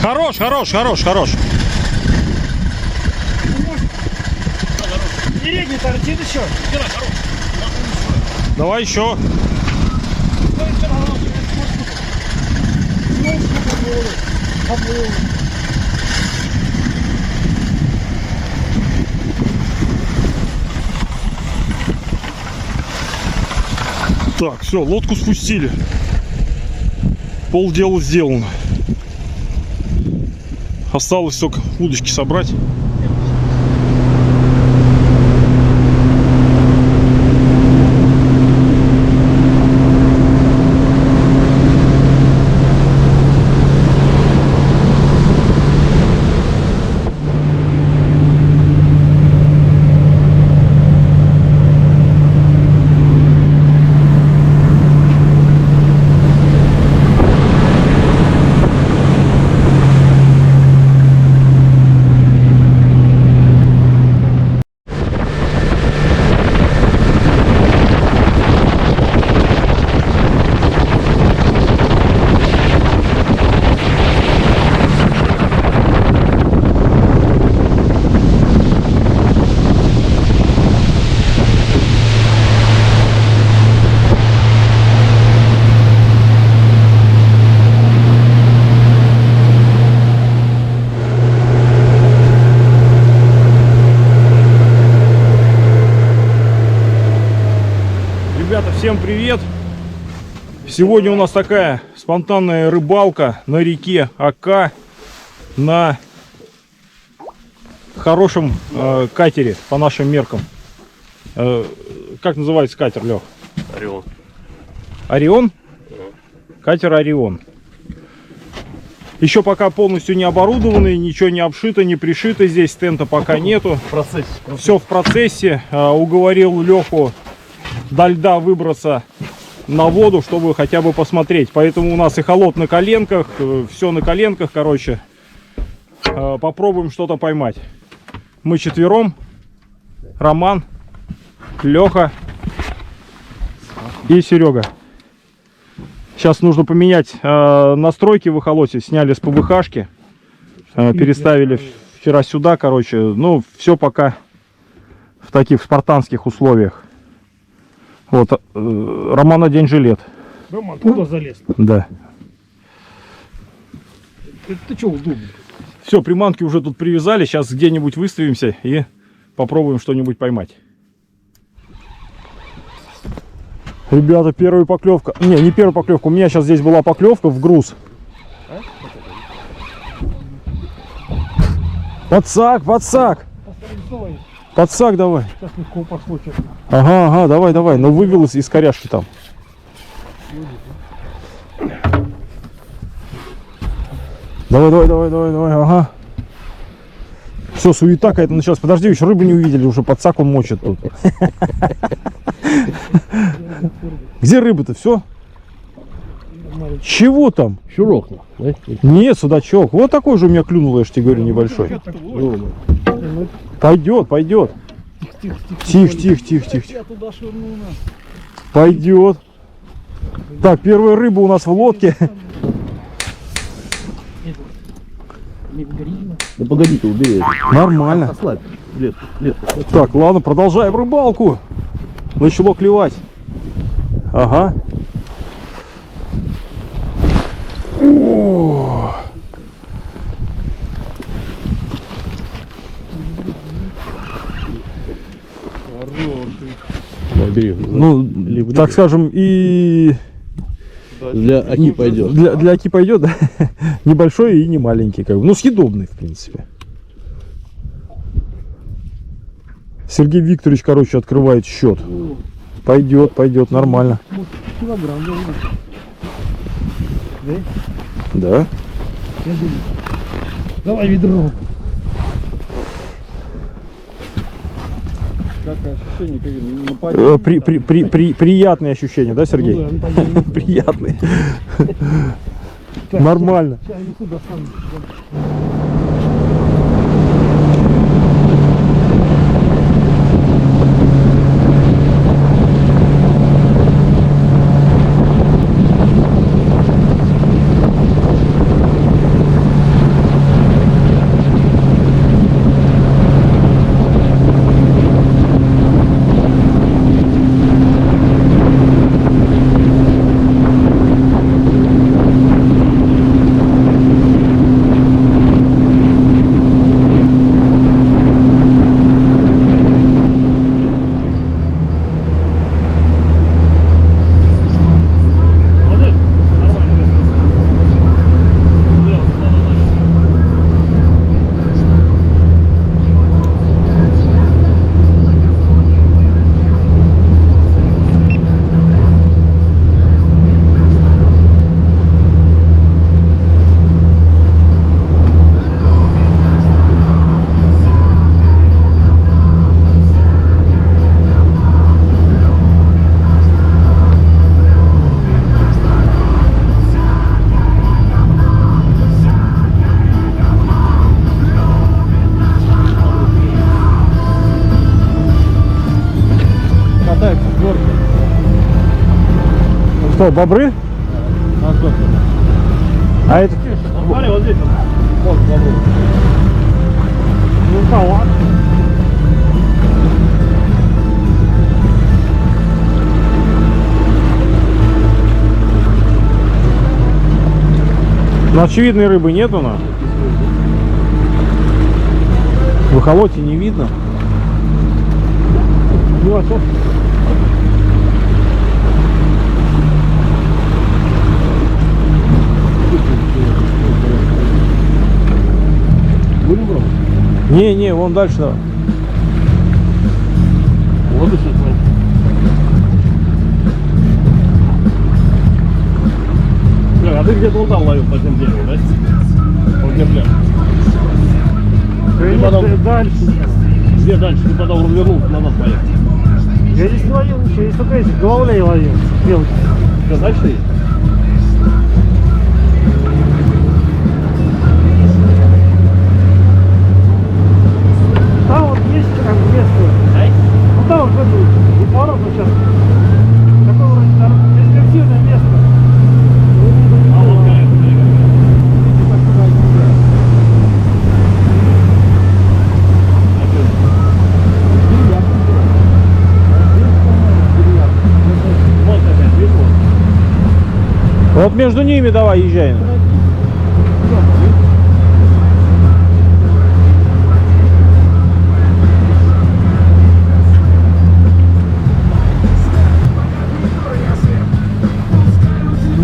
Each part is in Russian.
Хорош, хорош, хорош, хорош. Передний торчит еще. Давай еще. Так, все, лодку спустили. Полдела сделано. Осталось только удочки собрать. Ребята, всем привет! Сегодня у нас такая спонтанная рыбалка на реке Ока на хорошем катере, по нашим меркам. Как называется катер, Лех? Орион. Орион? Катер Орион. Еще пока полностью не оборудованный, ничего не обшито, не пришито здесь, тента пока нету. Все в процессе. Уговорил Леху до льда выбраться на воду, чтобы хотя бы посмотреть. Поэтому у нас и холод на коленках, все на коленках, короче. Попробуем что-то поймать. Мы четвером. Роман, Леха и Серега. Сейчас нужно поменять настройки в эхолоте. Сняли с ПВХ-шки. Переставили вчера сюда, короче. Ну, все пока в таких спартанских условиях. Вот, Роман, одень жилет. Роман, куда залез? Да. Ты что, удобно? Все, приманки уже тут привязали. Сейчас где-нибудь выставимся и попробуем что-нибудь поймать. Ребята, первая поклевка. Не первая поклевка. У меня сейчас здесь была поклевка в груз. Подсак, подсак. Подсак давай. Сейчас легко пошло что-то. Ага, давай. Но вывел из коряшки там. Давай, ага. Все, суета какая-то началась. Подожди, еще рыбу не увидели, уже подсак он мочит тут. Где рыба-то? Все? Чего там? Щурок. Нет, судачок. Вот такой же у меня клюнул, я же тебе говорю, небольшой. Пойдет. Тихо. Пойдет. Так, первая рыба у нас в лодке. Да погоди ты, убери. Нормально. Ослабь. Лет. Так, ладно, продолжаем рыбалку. Начало клевать. Ага. О! Бери. Ну, так скажем, и для оки пойдет. Для оки пойдет, да? Небольшой и не маленький, как бы. Ну, съедобный, в принципе. Сергей Викторович, короче, открывает счет. Пойдет, нормально. Килограмм, Да? Давай ведро. Приятные ощущения, да, Сергей? Ну да, нападение. Приятные. Нормально. Сейчас я несу, достану. Что, бобры? А это... Смотри, вот здесь вот. Ну, кого? Ну, очевидной рыбы нету, но. В эхолоте не видно. Ну, а что? Не, вон дальше давай. Вот и сейчас, а ты где-то вон там ловил по тем дереву, да? Вот где пляж. Да потом- нет, дальше. Где дальше? Ты потом развернулся, назад поехал. Я здесь не ловил ничего, я только этих головлей ловил. Мелких. Что, дальше есть? Там вот есть как место. Ну там вот в эту непородну сейчас. Такое вроде перспективное место. А вот какая-то вот опять, видишь, вот. Вот между ними давай езжай.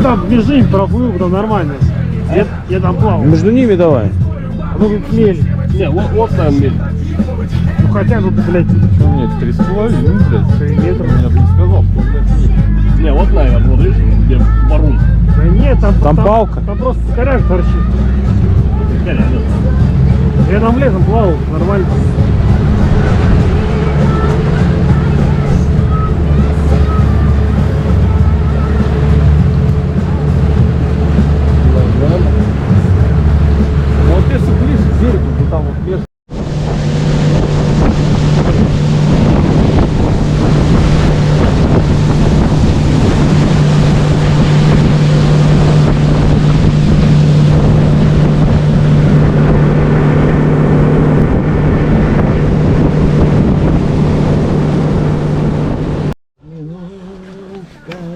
Там бежим, проплыл, там нормально. Я там плавал. Между ними давай. Ну тут мель. Не, вот наверное, мель. Ну хотя тут, блядь, Нет, 3,5, блядь. 3 метра. Я бы не сказал, что, блядь, нет. Не, вот наверное, вот видишь, где барун. Да нет, Там палка. Там просто коряк торчит. Реально, Я там летом плавал, нормально. Вот если ближе к берегу, то там вот между...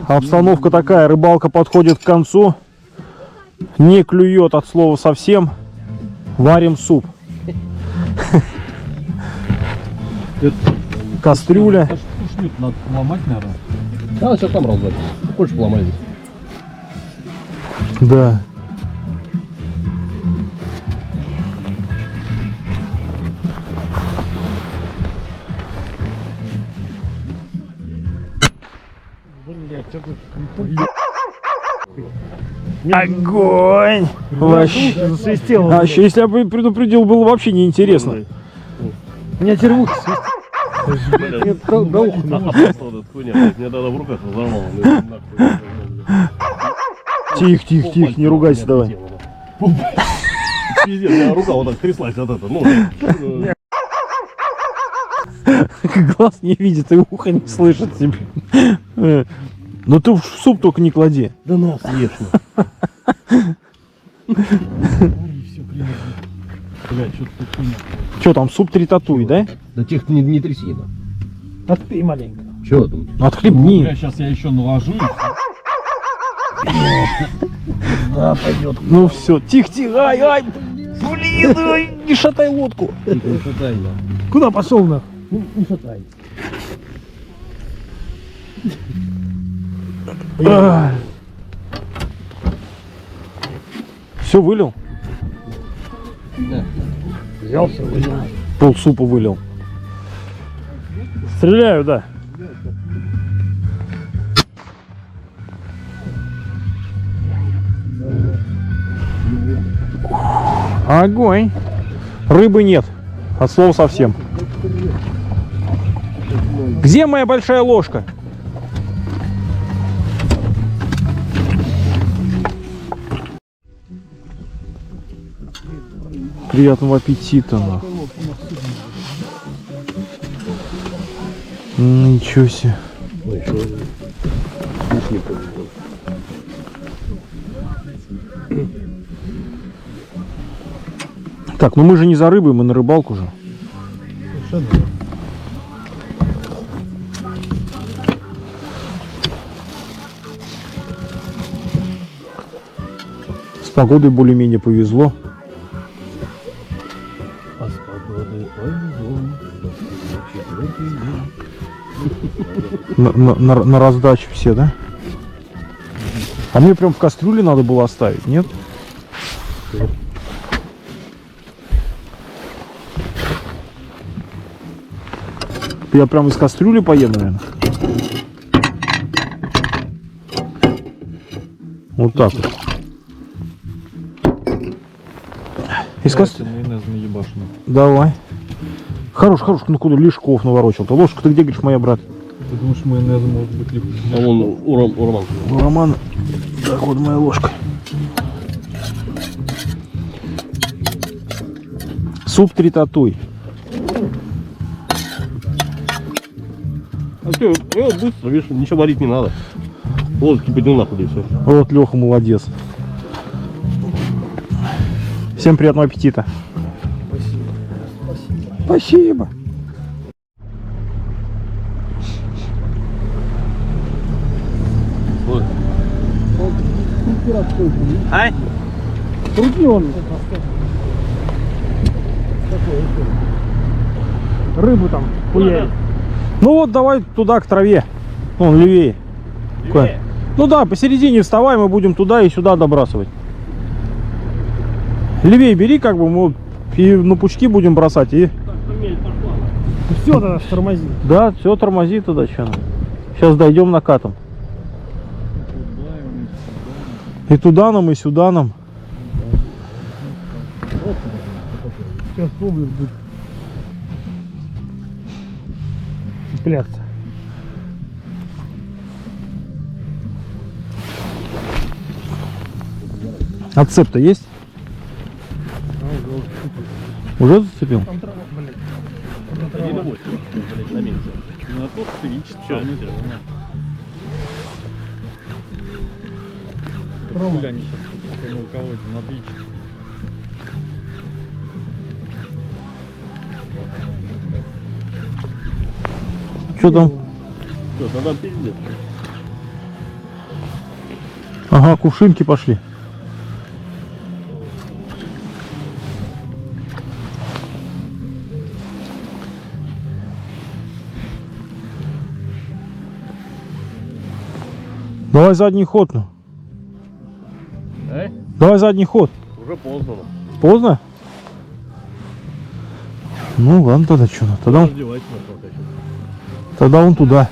Обстановка такая, рыбалка подходит к концу. Не клюет от слова совсем. Варим суп. Кастрюля. Шнюр надо ломать, наверное. да, сейчас там раздать. Хочешь поломать здесь? Да. Огонь! Вообще. Засвистело. А еще если я бы предупредил, было вообще неинтересно. У меня теперь в ухе свистит. Нет, до уха. Хуйня, блядь, мне тогда в руках разорвало. Тихо, тихо, тихо, не ругайся давай. Пиздец, у меня рука вот так тряслась от этого. Ну, Глаз не видит и ухо не слышит тебе. Ну ты в суп только не клади. да на, съешь. Блядь, что-то тут хуйня. Что там, суп 3 татуи, да? Да тех не тряси, да. Отпей маленько. Чего там? Ну, отхлебни. Бля, сейчас я еще наложу. Да, пойдет. Ну все, тихо, тихо, ай, ай, блин, ай, не шатай лодку. Куда пошел нах? Не шатай. Все вылил? Взялся, вылил. Пол супа вылил. Стреляю, да. Огонь. Рыбы нет. От слова совсем. Где моя большая ложка? Приятного аппетита. Нахуй. Ничего себе. Так, ну мы же не за рыбой, мы на рыбалку же. С погодой более-менее повезло. На раздачу все, да? А мне прям в кастрюле надо было оставить, нет? Я прям из кастрюли поем, наверное. Вот так вот. Из кастрюли. Давай. Хорош, хорош, ну куда лишков наворочил. Ты ложку ты где, говоришь, моя, брат? Ты думаешь, майонез может быть легко? А вон у Романа. У Романа. Так, вот моя ложка. Суп 3 татуи. А все, быстро, видишь, ничего варить не надо. Вот, поднял нахуй, и все. Вот Леха молодец. Всем приятного аппетита. Спасибо. Вот. Ай? Крути он. Рыбу там хуярит. Ну вот давай туда, к траве. Вон, левее. Куда? Ну да, посередине вставай, мы будем туда и сюда добрасывать. Левее бери, как бы мы и на пучки будем бросать. И... Все, тогда тормози. Да, все, тормози туда, что. Сейчас дойдем накатом. И туда нам, и сюда нам. Сейчас воблер будет цепляться. Отцеп-то есть? Уже зацепил? На то стоит, что не Рома, они сейчас у кого-то на бич. Что там? Что, тогда пиздец. Ага, кувшинки пошли. Давай задний ход, ну. Давай задний ход. Уже поздно. Поздно? Ну ладно, тогда что? Тогда, Раздевайся на пока сейчас. тогда он туда.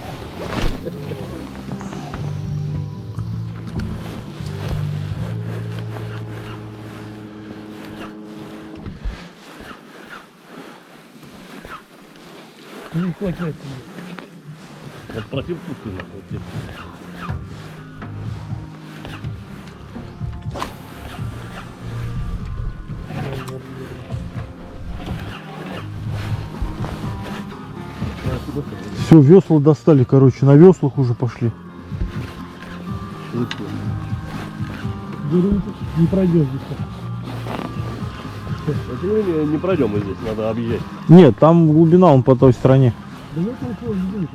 хватает. Вот против Путина. Все, весла достали, короче, на веслах уже пошли. Не пройдешь здесь. Не пройдем мы здесь, надо объезжать. Нет, там глубина, он по той стороне. Да нет, там тоже не будет.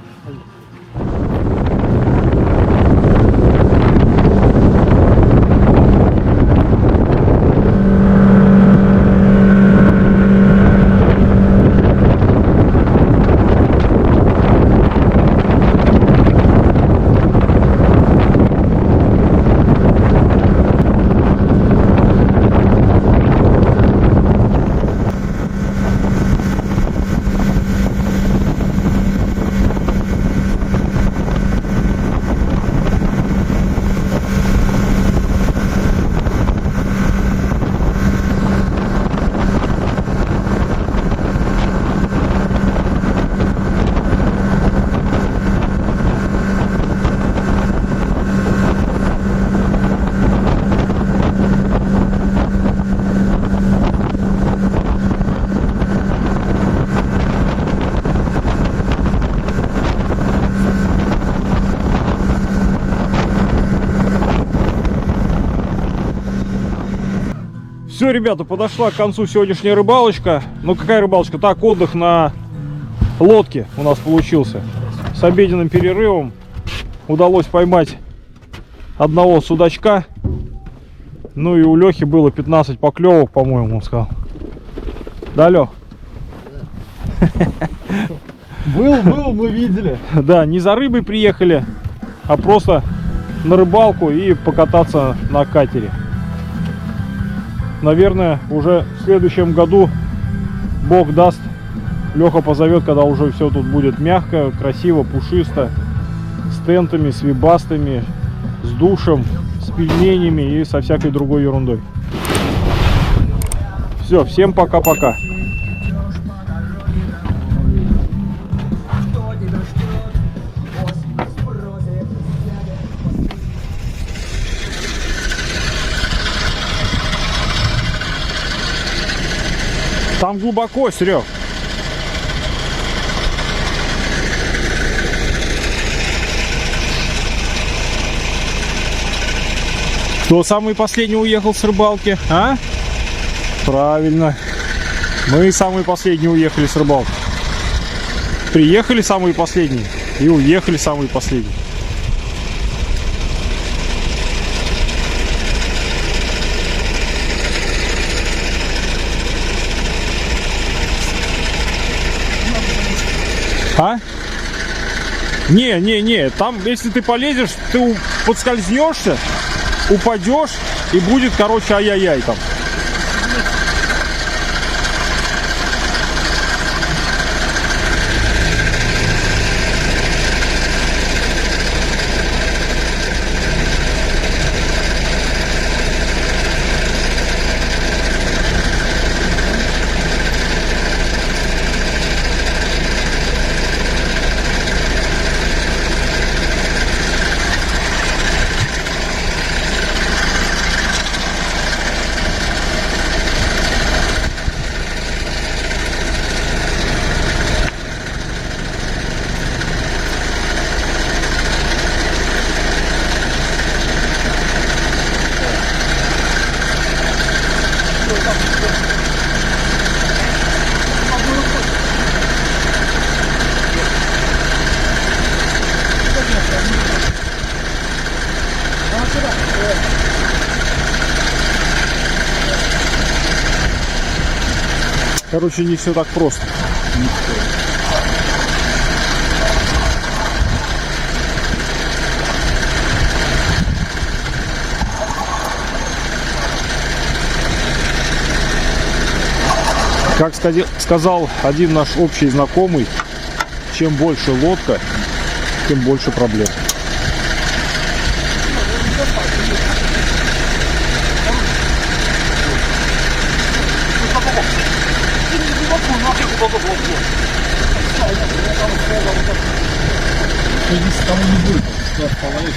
Все, ребята, подошла к концу сегодняшняя рыбалочка. Ну какая рыбалочка? Так, отдых на лодке у нас получился. С обеденным перерывом удалось поймать одного судачка. Ну и у Лехи было 15 поклевок, по-моему, он сказал. Да, Лех? Был, мы видели. Да, не за рыбой приехали, а просто на рыбалку и покататься на катере. Наверное, уже в следующем году, Бог даст, Леха позовет, когда уже все тут будет мягко, красиво, пушисто, с тентами, с вибастами, с душем, с пельменями и со всякой другой ерундой. Все, всем пока-пока. Там глубоко, Серег. Кто самый последний уехал с рыбалки, а? Правильно. Мы самые последние уехали с рыбалки. Приехали самые последние и уехали самые последние. А? Не, там, если ты полезешь, ты подскользнешься, упадешь и будет, короче, ай-яй-яй там. Короче, не все так просто. Как сказал один наш общий знакомый, чем больше лодка, тем больше проблем. Здесь того не будет. Сейчас повалить.